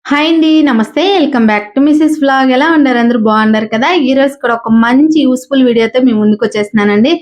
Hi అండి, నమస్తే. Welcome back to Mrs vlog. ఎలా ఉన్నారు? అందరూ బాగున్నారు కదా? ఈ రోజు కూడా ఒక మంచి యూస్ఫుల్ వీడియోతో మీ ముందుకు వచ్చేస్తున్నానండి.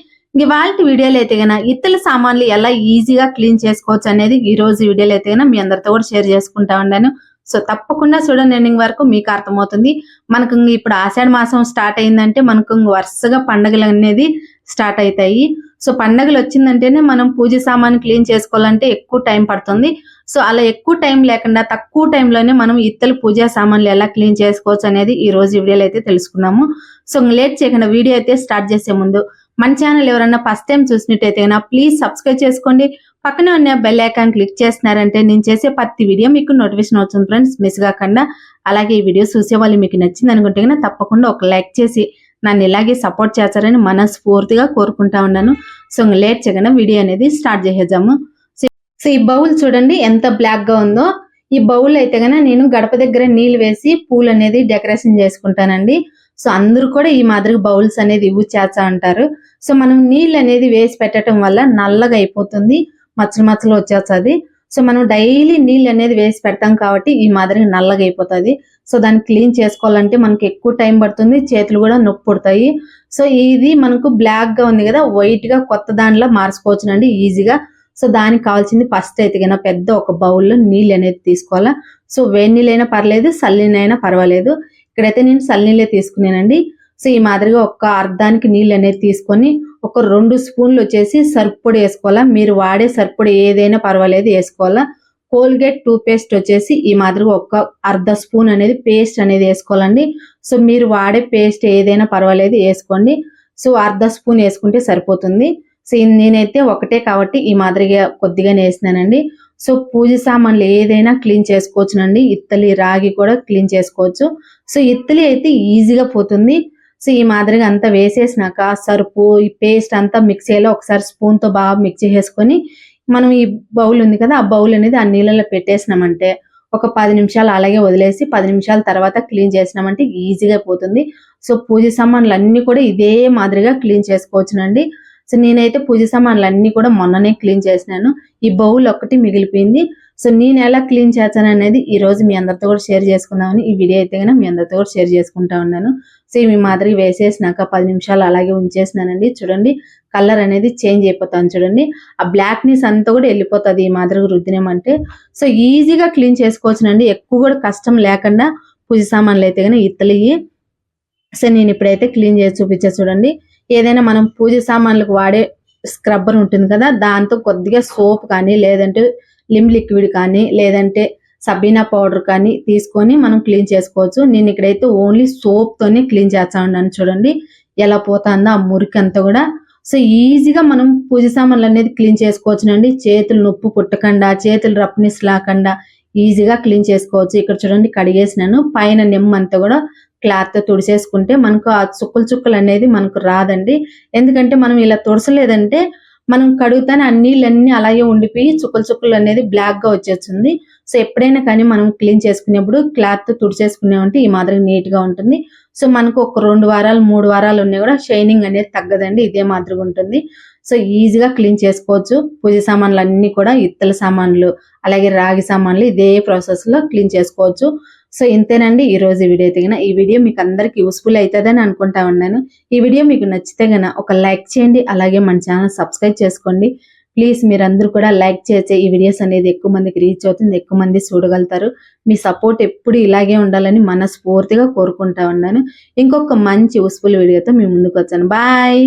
ఇవాళ వీడియోలో అయితే గన ఇత్తల సామాన్లు ఎలా ఈజీగా క్లీన్ చేసుకోవచ్చు అనేది ఈ రోజు వీడియోలో అయితే గన మీ అందరితో కూడా షేర్ చేసుకుంటా ఉన్నాను. సో తప్పకుండా చూడండి, ఎండింగ్ వరకు మీకు అర్థమవుతుంది. మనకు ఇప్పుడు ఆషాఢ మాసం స్టార్ట్ అయిందంటే మనకు వరుసగా పండుగలు అనేది స్టార్ట్ అవుతాయి. సో పండుగలు వచ్చిందంటేనే మనం పూజ సామాన్ క్లీన్ చేసుకోవాలంటే ఎక్కువ టైం పడుతుంది. సో అలా ఎక్కువ టైం లేకుండా తక్కువ టైంలోనే మనం ఇత్తలు పూజా సామాన్లు ఎలా క్లీన్ చేసుకోవచ్చు అనేది ఈ రోజు వీడియోలో అయితే తెలుసుకున్నాము. సో లేట్ చేయకుండా వీడియో అయితే స్టార్ట్ చేసే ముందు మన ఛానల్ ఎవరన్నా ఫస్ట్ టైం చూసినట్టయితే ప్లీజ్ సబ్స్క్రైబ్ చేసుకోండి. పక్కనే ఉన్న బెల్ ఐకాన్ క్లిక్ చేస్తున్నారంటే నేను చేసే ప్రతి వీడియో మీకు నోటిఫికేషన్ అవుతుంది ఫ్రెండ్స్, మిస్ కాకుండా. అలాగే ఈ వీడియో చూసే వాళ్ళు మీకు నచ్చింది అనుకుంటే తప్పకుండా ఒక లైక్ చేసి నన్ను ఇలాగే సపోర్ట్ చేస్తారని మనస్ఫూర్తిగా కోరుకుంటా ఉన్నాను. సో లేట్ చేయకుండా వీడియో అనేది స్టార్ట్ చేసేద్దాము. సో ఈ బౌల్ చూడండి ఎంత బ్లాక్ గా ఉందో. ఈ బౌల్ అయితే గన నేను గడప దగ్గర నీళ్ళు వేసి పూలు అనేది డెకరేషన్ చేసుకుంటానండి. సో అందరూ కూడా ఈ మాదిరి బౌల్స్ అనేది యూజ్ చేస్తా అంటారు. సో మనం నీళ్ళు అనేది వేసి పెట్టడం వల్ల నల్లగా అయిపోతుంది, మచ్చలు మచ్చలు వచ్చేస్తుంది. సో మనం డైలీ నీళ్ళు అనేది వేసి పెడతాం కాబట్టి ఈ మాదిరి నల్లగా అయిపోతుంది. సో దాన్ని క్లీన్ చేసుకోవాలంటే మనకి ఎక్కువ టైం పడుతుంది, చేతులు కూడా నొప్పి పుడతాయి. సో ఇది మనకు బ్లాక్ గా ఉంది కదా, వైట్ గా కొత్త దానిలో మార్చుకోవచ్చునండి ఈజీగా. సో దానికి కావాల్సింది ఫస్ట్ అయితే కన్నా పెద్ద ఒక బౌల్లో నీళ్ళు అనేది తీసుకోవాలా. సో వేడి నీళ్ళైనా పర్లేదు, చల్లనైనా పర్వాలేదు. ఇక్కడైతే నేను చల్లనీళ్ళే తీసుకున్నానండి. సో ఈ మాదిరిగా ఒక అర్ధానికి నీళ్ళు అనేది తీసుకొని ఒక 2 స్పూన్లు వచ్చేసి సర్పొడి వేసుకోవాలా. మీరు వాడే సర్పొడి ఏదైనా పర్వాలేదు వేసుకోవాలా. కోల్గేట్ టూత్ పేస్ట్ వచ్చేసి ఈ మాదిరిగా ఒక అర్ధ స్పూన్ అనేది పేస్ట్ అనేది వేసుకోవాలండి. సో మీరు వాడే పేస్ట్ ఏదైనా పర్వాలేదు వేసుకోండి. సో అర్ధ స్పూన్ వేసుకుంటే సరిపోతుంది. సో నేనైతే ఒకటే కాబట్టి ఈ మాదిరిగా కొద్దిగానే వేసినానండి. సో పూజ సామాన్లు ఏదైనా క్లీన్ చేసుకోవచ్చునండి. ఇత్తలి రాగి కూడా క్లీన్ చేసుకోవచ్చు. సో ఇత్తలి అయితే ఈజీగా పోతుంది. సో ఈ మాదిరిగా అంతా వేసేసినాక సరుపు ఈ పేస్ట్ అంతా మిక్సీలో ఒకసారి స్పూన్ తో బాగా మిక్స్ చేసుకొని మనం ఈ బౌల్ ఉంది కదా, ఆ బౌల్ అనేది ఆ నీళ్ళలో పెట్టేసినామంటే ఒక 10 నిమిషాలు అలాగే వదిలేసి 10 నిమిషాల తర్వాత క్లీన్ చేసినామంటే ఈజీగా పోతుంది. సో పూజ సామాన్లు అన్ని కూడా ఇదే మాదిరిగా క్లీన్ చేసుకోవచ్చునండి. సో నేనైతే పూజ సామాన్లు అన్ని కూడా మొన్ననే క్లీన్ చేసినాను. ఈ బౌల్ ఒక్కటి మిగిలిపోయింది. సో నేను ఎలా క్లీన్ చేస్తాను అనేది ఈ రోజు మీ అందరితో కూడా షేర్ చేసుకుందామని ఈ వీడియో అయితే మీ అందరితో కూడా షేర్ చేసుకుంటా ఉన్నాను. సో మీ మాదిరి వేసేసినాక 10 నిమిషాలు అలాగే ఉంచేసినానండి. చూడండి కలర్ అనేది చేంజ్ అయిపోతాను. చూడండి ఆ బ్లాక్నెస్ అంతా కూడా వెళ్ళిపోతుంది ఈ మాదిరిగా రుద్దినామంటే. సో ఈజీగా క్లీన్ చేసుకోవచ్చునండి, ఎక్కువ కూడా కష్టం లేకుండా పూజ సామాన్లు అయితే ఇత్తలియి. సో నేను ఇప్పుడైతే క్లీన్ చేసి చూపించా చూడండి. ఏదైనా మనం పూజ సామాన్లకు వాడే స్క్రబ్బర్ ఉంటుంది కదా, దాంతో కొద్దిగా సోప్ కానీ లేదంటే లిమ్ లిక్విడ్ కానీ లేదంటే సబీనా పౌడర్ కానీ తీసుకొని మనం క్లీన్ చేసుకోవచ్చు. నేను ఇక్కడైతే ఓన్లీ సోప్ తోనే క్లీన్ చేస్తా ఉన్నాను. చూడండి ఎలా పోతుందో ఆ మురికి అంతా కూడా. సో ఈజీగా మనం పూజ సామాన్లు అనేది క్లీన్ చేసుకోవచ్చునండి. చేతులు నొప్పి పుట్టకుండా, చేతులు రఫ్నెస్ లేకుండా ఈజీగా క్లీన్ చేసుకోవచ్చు. ఇక్కడ చూడండి కడిగేసినాను. పైన నిమ్మ అంతా కూడా క్లాత్ తో తుడిచేసుకుంటే మనకు ఆ చుక్కలు అనేది మనకు రాదండి. ఎందుకంటే మనం ఇలా తుడసలేదంటే మనం కడుగుతానే ఆ నీళ్ళన్నీ అలాగే ఉండిపోయి చుక్కలు అనేది బ్లాక్ గా వచ్చేస్తుంది. సో ఎప్పుడైనా కానీ మనం క్లీన్ చేసుకునేప్పుడు క్లాత్ తో తుడిచేసుకున్నామంటే ఈ మాదిరిగా నీట్ గా ఉంటుంది. సో మనకు ఒక 2 వారాలు 3 వారాలు ఉన్నా కూడా షైనింగ్ అనేది తగ్గదండి, ఇదే మాదిరిగా ఉంటుంది. సో ఈజీగా క్లీన్ చేసుకోవచ్చు. పూజ సామాన్లు అన్ని కూడా ఇత్తల సామాన్లు అలాగే రాగి సామాన్లు ఇదే ప్రాసెస్ లో క్లీన్ చేసుకోవచ్చు. సో ఇంతేనండి ఈ రోజు వీడియో అయితే. ఈ వీడియో మీకు అందరికి యూస్ఫుల్ అవుతుందని అనుకుంటా ఉన్నాను. ఈ వీడియో మీకు నచ్చితే ఒక లైక్ చేయండి, అలాగే మన ఛానల్ సబ్స్క్రైబ్ చేసుకోండి. ప్లీజ్ మీరందరూ కూడా లైక్ చేసే ఈ వీడియోస్ అనేది ఎక్కువ మందికి రీచ్ అవుతుంది, ఎక్కువ మంది చూడగలుగుతారు. మీ సపోర్ట్ ఎప్పుడు ఇలాగే ఉండాలని మనస్ఫూర్తిగా కోరుకుంటా ఉన్నాను. ఇంకొక మంచి యూస్ఫుల్ వీడియోతో మీ ముందుకు వచ్చాను. బాయ్.